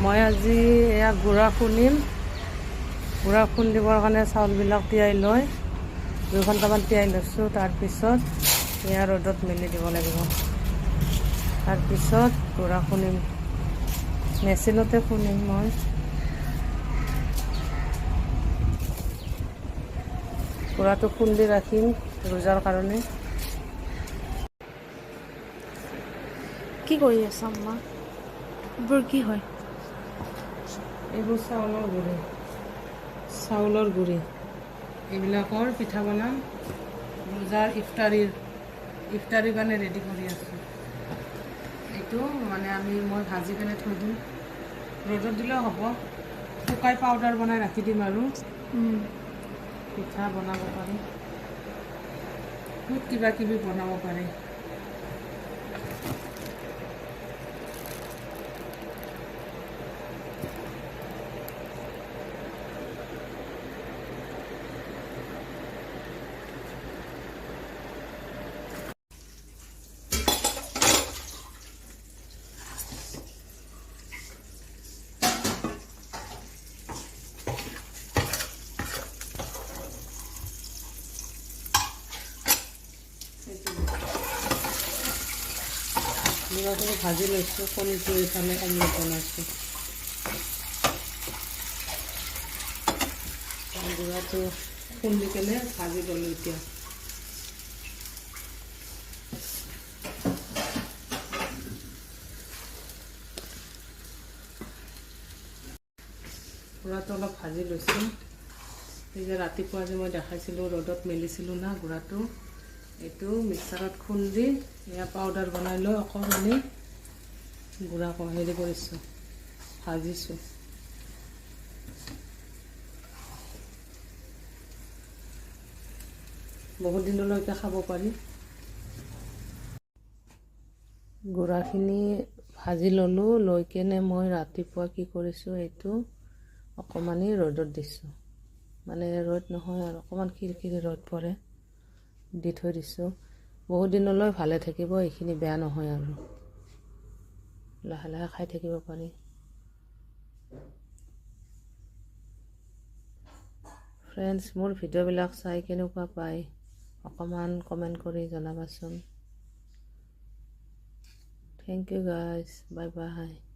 মই আজি এয়া গুড়া খুন্দিম। গুড়া খুন্দিবৰ কাৰণে চাউলবিলাক তিয়াই লৈ 2 ঘণ্টামান তিয়াই লৈছোঁ। তাৰপিছত এয়া ৰ'দত মেলি দিব লাগিব। তাৰপিছত গুড়া খুন্দিম, মেচিনতে খুন্দিম মই। গুড়াটো খুন্দি ৰাখিম ৰোজাৰ কাৰণে। কি কৰি আছা আম্মা? এইবোৰ কি হয়? এইবোৰ চাউলৰ গুড়ি। এইবিলাকৰ পিঠা বনাম। ৰোজাৰ ইফতাৰীৰ কাৰণে ৰেডি কৰি আছোঁ। এইটো মানে মই ভাজি কেনে থৈ দিম। ৰ'দত দিলেও হ'ব, শুকাই পাউডাৰ বনাই ৰাখি দিম আৰু পিঠা বনাব পাৰি। বহুত কিবা কিবি বনাব পাৰি। গুড়াখিনি ভাজি লৈছোঁ, কণীটো এইফালে অমলেট বনাইছোঁ। গুড়াটো খুন্দি কেনে ভাজি ল'লোঁ এতিয়া। গুড়াটো অলপ ভাজি লৈছোঁ। এই যে ৰাতিপুৱা যে মই দেখাইছিলোঁ ৰ'দত মেলিছিলোঁ না গুড়াটো, এইটো মিক্সাৰত খুন্দি এয়া পাউডাৰ বনাই লৈ অকণমানি গুড়া হেৰি কৰিছোঁ, ভাজিছোঁ। বহুত দিনলৈকে খাব পাৰি। গুড়াখিনি ভাজি ল'লোঁ, লৈ কেনে মই ৰাতিপুৱা কি কৰিছোঁ, এইটো অকণমানি ৰ'দত দিছোঁ। মানে ৰ'দ নহয় আৰু অকণমান খিৰিখিৰি ৰ'দ পৰে, দি থৈ দিছোঁ। বহুত দিনলৈ ভালে থাকিব, এইখিনি বেয়া নহয় আৰু লাহে লাহে খাই থাকিব পাৰি। ফ্ৰেণ্ডছ, মোৰ ভিডিঅ'বিলাক চাই কেনেকুৱা পায় অকণমান কমেণ্ট কৰি জনাবাচোন। Thank you guys. Bye bye.